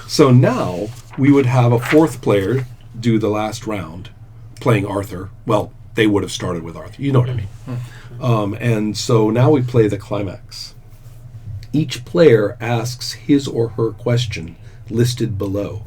So now we would have a fourth player do the last round, playing Arthur. Well, they would have started with Arthur. You know what I mean. And so now we play the climax. Each player asks his or her question listed below.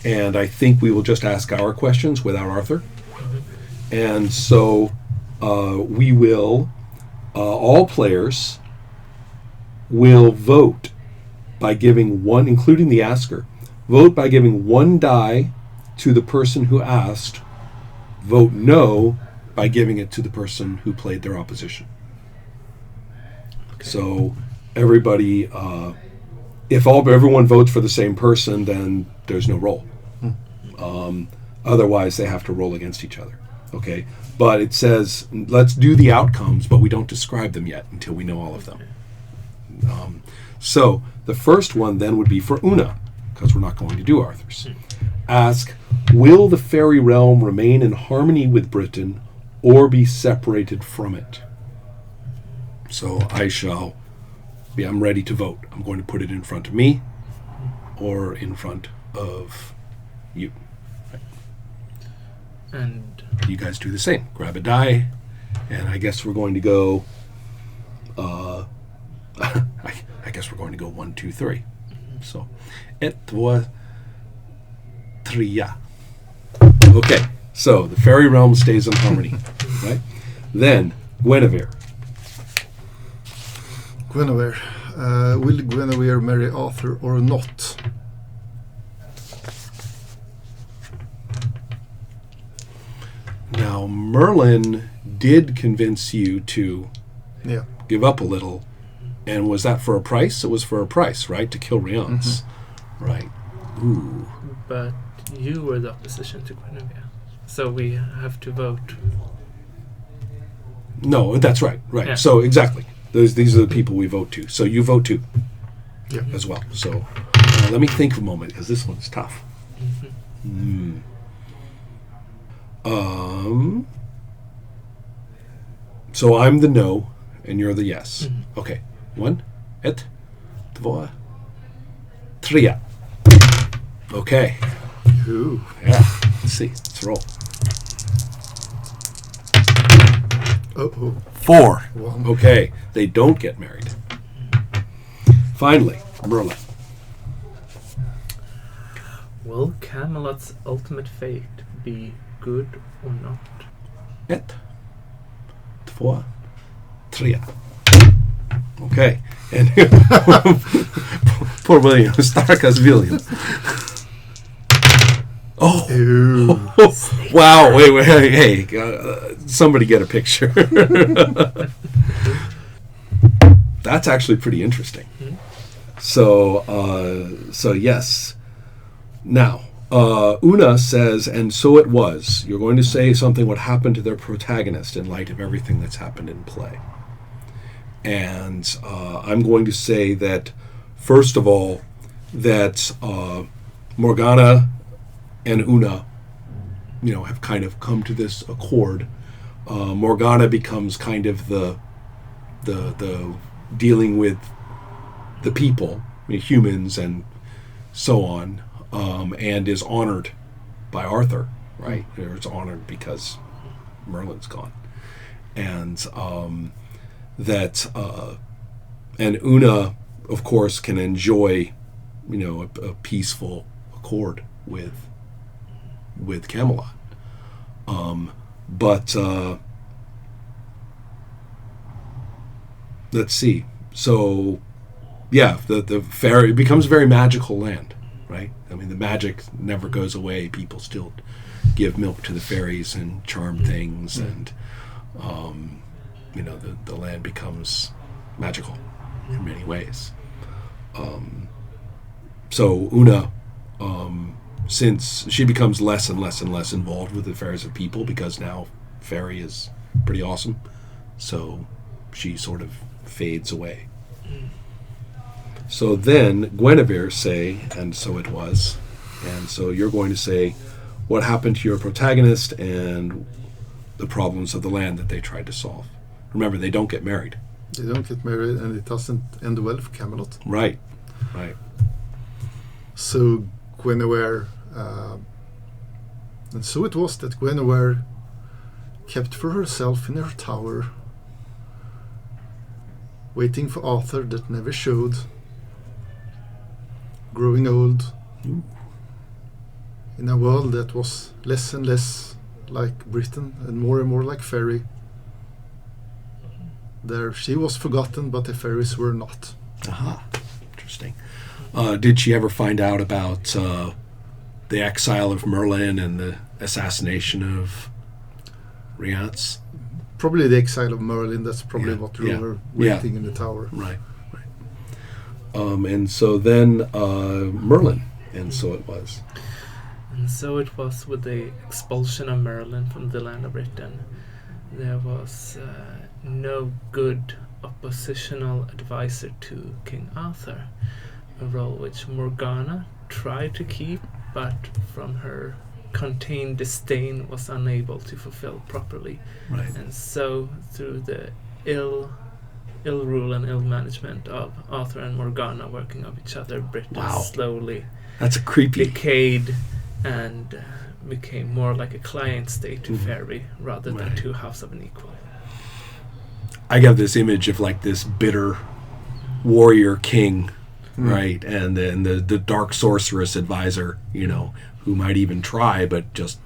And I think we will just ask our questions without Arthur. And so we will, all players will vote by giving one, including the asker, vote by giving one die to the person who asked, vote no by giving it to the person who played their opposition. Okay. So everybody, if everyone votes for the same person, then there's no roll. Otherwise, they have to roll against each other. Okay, but it says let's do the outcomes, but we don't describe them yet until we know all of them. So the first one then would be for Una, because we're not going to do Arthur's. Ask, will the fairy realm remain in harmony with Britain or be separated from it? So I'm ready to vote. I'm going to put it in front of me or in front of you. Right. And you guys do the same. Grab a die, and I guess we're going to go I guess we're going to go 1, 2, 3. So 1, 2, 3. Okay, so the fairy realm stays in harmony. Right? Then Guinevere. Guinevere. Will Guinevere marry Arthur or not? Now, Merlin did convince you to give up a little. And was that for a price? It was for a price, right? To kill Rience. Mm-hmm. Right. Ooh. But you were the opposition to Guinevere. So we have to vote. No, that's right. Right. Yeah. So, exactly. These are the people we vote to. So you vote too. Yeah. As well. So, let me think a moment, because this one's tough. Mm-hmm. So I'm the no, and you're the yes. Mm-hmm. Okay. 1, 2, 3. Okay. Ooh. Yeah. Let's see. Let's roll. 4. 1. Okay. They don't get married. Finally, Merlin. Will Camelot's ultimate fate be good or not? 1, 2, 3. Okay. And poor William. Stark as William. Oh. Wow. Wait. Hey. Somebody get a picture. That's actually pretty interesting. So yes. Now, Una says, and so it was. You're going to say something what happened to their protagonist in light of everything that's happened in play. And I'm going to say that, first of all, that Morgana and Una, have kind of come to this accord. Morgana becomes kind of the dealing with the people, humans and so on, and is honored by Arthur, right? Or it's honored because Merlin's gone. And and Una, of course, can enjoy, a peaceful accord with Camelot. But let's see. So, yeah, the fairy, it becomes a very magical land, right? I mean, the magic never goes away. People still give milk to the fairies and charm things, and the land becomes magical in many ways. So Una, since she becomes less and less and less involved with the affairs of people, because now fairy is pretty awesome, so she sort of fades away. So then Guinevere say, and so it was, and so you're going to say what happened to your protagonist and the problems of the land that they tried to solve. Remember, they don't get married. They don't get married, and it doesn't end well for Camelot. Right. So Guinevere, and so it was that Guinevere kept for herself in her tower, waiting for Arthur that never showed, growing old, Ooh. in a world that was less and less like Britain and more like fairy. There she was forgotten, but the fairies were not. Aha, interesting. Did she ever find out about the exile of Merlin and the assassination of Rience? Probably the exile of Merlin. That's probably Yeah, what drew yeah, her yeah. waiting in the tower. Right. And so then Merlin, and so it was. And so it was with the expulsion of Merlin from the land of Britain. There was no good oppositional advisor to King Arthur, a role which Morgana tried to keep, but from her contained disdain was unable to fulfill properly. Right. And so through the ill rule and ill management of Arthur and Morgana working off each other, Britain Wow. slowly That's a creepy. decayed and became more like a client state to Mhm. fairy rather than Right. two halves of an equal. I got this image of like this bitter warrior king, Mm. right? And then the dark sorceress advisor, who might even try, but just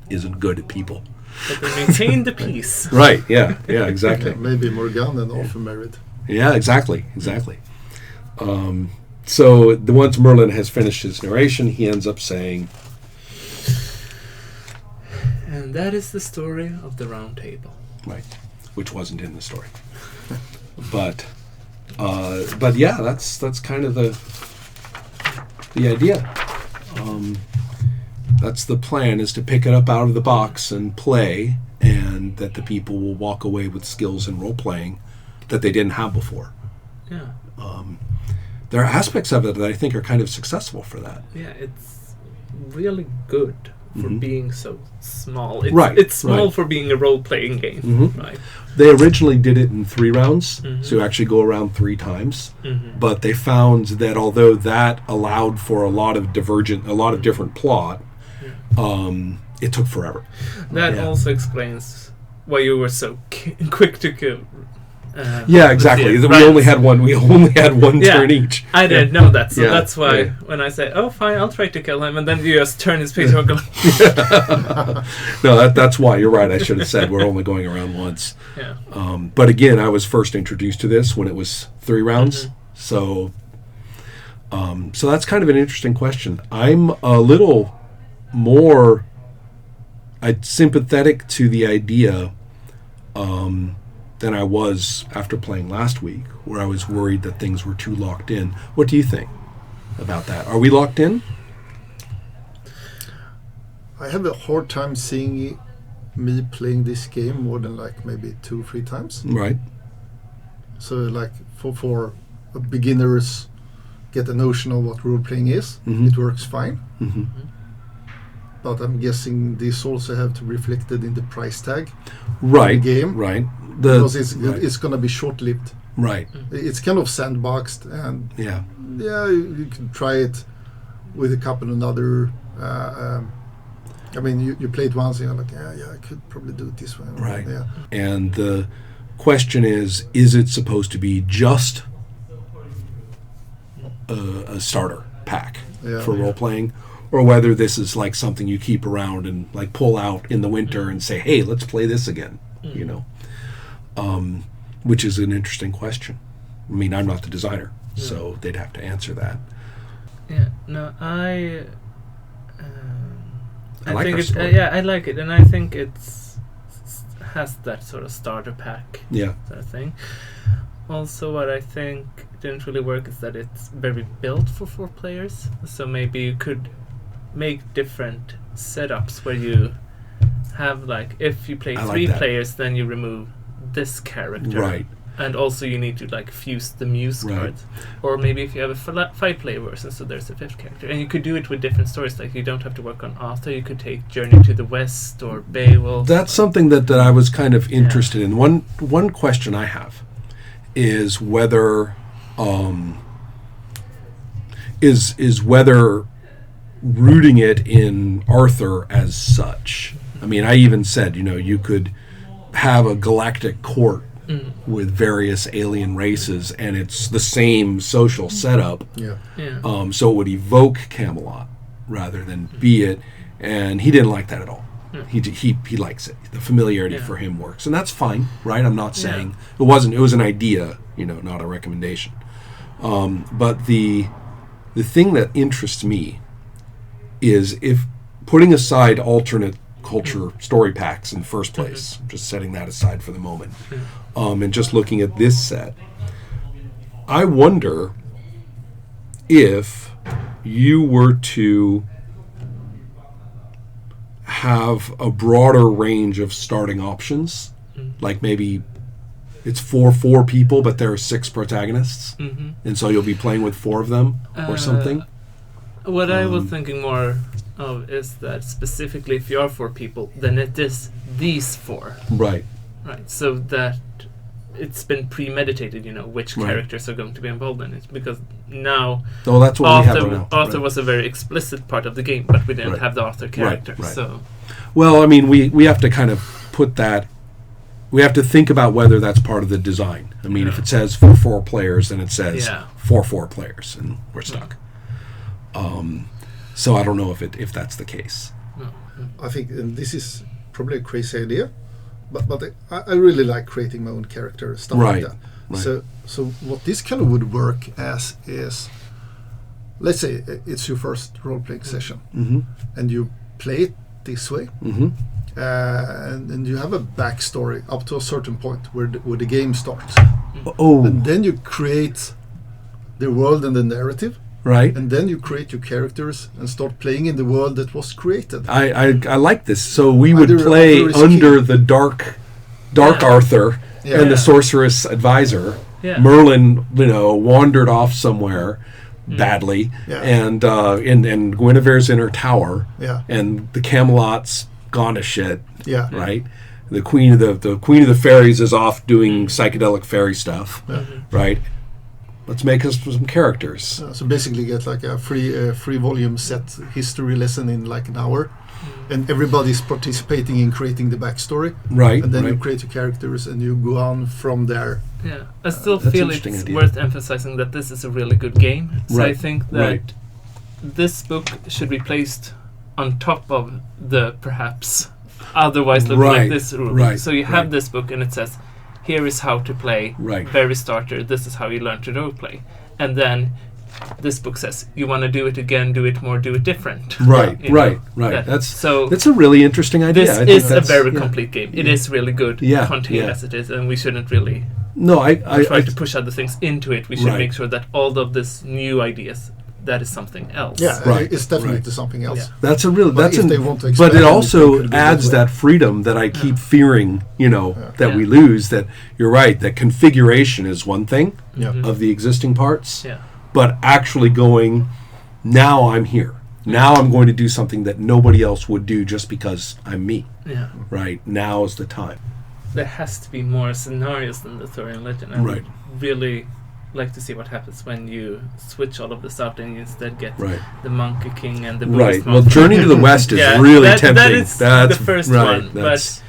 isn't good at people. But they maintained the peace. Right. Yeah. Yeah. Exactly. Yeah, maybe Morgana and Arthur married. Yeah, exactly. So once Merlin has finished his narration, he ends up saying, And that is the story of the Round Table. right, which wasn't in the story, but yeah, that's kind of the idea. That's the plan, is to pick it up out of the box and play, and that the people will walk away with skills in role playing that they didn't have before. Yeah. There are aspects of it that I think are kind of successful for that. Yeah, it's really good for Mhm. being so small. It's, Right, It's small right. for being a role-playing game, Mhm. right? They originally did it in 3 rounds, Mhm. so you actually go around 3 times. Mm-hmm. But they found that although that allowed for a lot of different plot, it took forever. That Yeah. also explains why you were so quick to kill. Yeah, exactly. We only had one. We only had one Yeah. turn each. I didn't know that, so Yeah, that's why yeah. when I say, "Oh, fine, I'll try to kill him," and then you just turn his page and go, No, that's why you're right. I should have said we're only going around once. "Yeah, But again, I was first introduced to this when it was 3 rounds. Mhm. So that's kind of an interesting question. I'm a little more sympathetic to the idea than I was after playing last week, where I was worried that things were too locked in. What do you think about that? Are we locked in? I have a hard time seeing me playing this game more than like maybe 2-3 times. Right. So like for beginners get a notion of what role playing is, Mhm. it works fine. Hmm. But I'm guessing this also have to be reflected in the price tag, Right. game. Right. because Right. it's gonna be short-lived. Right. It's kind of sandboxed, and Yeah. yeah, you can try it with a couple of other. I mean, you play it once, and you're like, yeah, I could probably do it this way. Right. Yeah. And the question is it supposed to be just a starter pack Yeah. for role playing, or whether this is like something you keep around and like pull out in the winter and say, hey, let's play this again, which is an interesting question. I mean, I'm not the designer, so they'd have to answer that. yeah." No, I like think our it. story. Yeah, I like it, and I think has that sort of starter pack Yeah. sort of thing. Also, what I think didn't really work is that it's very built for 4 players. So maybe you could make different setups where you have like, if you play I like 3 that. players, then you remove this character. Right. And also you need to like fuse the muse Right. cards. Or maybe if you have a 5-player version, so there's a 5th character. And you could do it with different stories. Like you don't have to work on Arthur. You could take Journey to the West or Beowulf. That's something that I was kind of interested in. One question I have is whether is whether rooting it in Arthur as such. I mean, I even said, you could have a galactic court with various alien races, and it's the same social setup. Yeah. So it would evoke Camelot rather than be it, and he didn't like that at all. He likes it. The familiarity for him works, and that's fine, right? I'm not saying it wasn't. It was an idea, not a recommendation. But the thing that interests me is, if putting aside alternate culture story packs in the first place, just setting that aside for the moment, and just looking at this set, I wonder if you were to have a broader range of starting options, like maybe it's 4 people, but there are 6 protagonists, and so you'll be playing with 4 of them or something. What I was thinking more of is that specifically if you are 4 people, then it is these 4. Right. So that it's been premeditated, which Right. characters are going to be involved in it. Because now Oh, that's what we have now. Arthur Right. was a very explicit part of the game, but we didn't Right. have the Arthur character. right. So Well, I mean, we have to kind of put that. We have to think about whether that's part of the design. I mean, if it says for 4 players, then it says for 4 players, and we're stuck. So I don't know if that's the case. I think this is probably a crazy idea, but I really like creating my own character, stuff Right, like that. right. So what this kind of would work as is, let's say it's your first role-playing session, and you play it this way, and you have a backstory up to a certain point where the game starts. Oh, And then you create the world and the narrative, right. and then you create your characters and start playing in the world that was created. I like this. So we would Either play Arthur is under king. the dark Arthur Yeah. and the sorceress advisor. Yeah. Merlin, wandered off somewhere badly, Yeah. and Guinevere's in her tower, Yeah. and the Camelot's gone to shit. Yeah. Right. The queen of the fairies is off doing psychedelic fairy stuff. Right. Let's make us some characters. So basically, get like a free volume set history lesson in like an hour, and everybody's participating in creating the backstory. Right. And then you right. create your characters, and you go on from there. yeah, I still That's feel an it's interesting idea. worth emphasizing that this is a really good game. So I Right, think that right. this book should be placed on top of the perhaps otherwise looking like Right, this rule. right, So you have right. this book and it says, here is how to play, Right. very starter, this is how you learn to role play. And then this book says, you want to do it again, do it more, do it different. Right. You know, Right. Right. that- That's so a really interesting idea. this I think is a that's- very yeah. complete game. It is really good, Yeah, contained yeah. as it is, and we shouldn't really No, I try to push other things into it. We should Right. make sure that all of this new ideas, that is something else. Yeah, Right, it's definitely right. something else. Yeah. That's a real. But That's if an, they want to but expand it it, it also could be adds that way. that freedom that I keep fearing. That Yeah. we lose. That you're right. That configuration is one thing Yeah. of the existing parts, Yeah. but actually going. Now I'm here. Now I'm going to do something that nobody else would do just because I'm me. Yeah. Right. Now is the time. There has to be more scenarios than the Thorian Legend. I Right. would really like to see what happens when you switch all of this out and you instead get Right. the Monkey King and the Right. Buddhist Well, monk. Journey to the West is Yeah, really that tempting. is That's the first right, one, that's-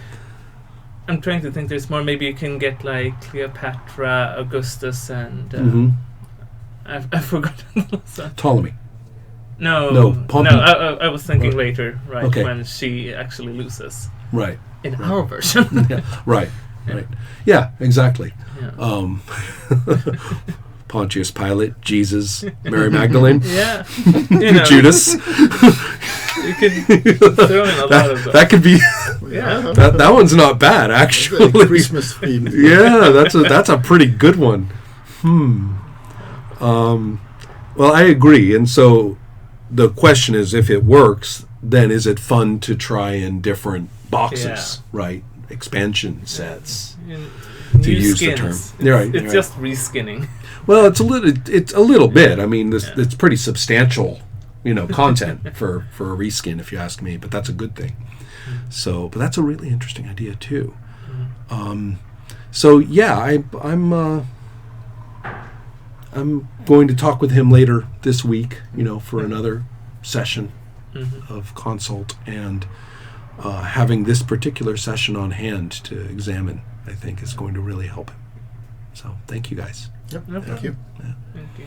but I'm trying to think there's more. Maybe you can get like Cleopatra, Augustus, and Mhm. I forgot the last one. Ptolemy. No, No, Pompey. I was thinking later, right, Okay. when she actually loses Right. in our version. Yeah. Right. Right. Yeah. Exactly. Yeah. Pontius Pilate, Jesus, Mary Magdalene, Yeah, you know, Judas. You can throw in a lot of those. That could be. Yeah. That one's not bad, It's actually. a Christmas theme. Yeah, that's a pretty good one. Well, I agree, and so the question is, if it works, then is it fun to try in different boxes, right? Expansion sets. To use the term. You're right, It's you're just reskinning. Well, it's a little bit. I mean, Yeah. it's pretty substantial, content for a reskin, if you ask me. But that's a good thing. So, but that's a really interesting idea too. I'm going to talk with him later this week, for another session of consult, and having this particular session on hand to examine, I think, is going to really help him. So thank you guys. Yep. No Thank you. Thank you.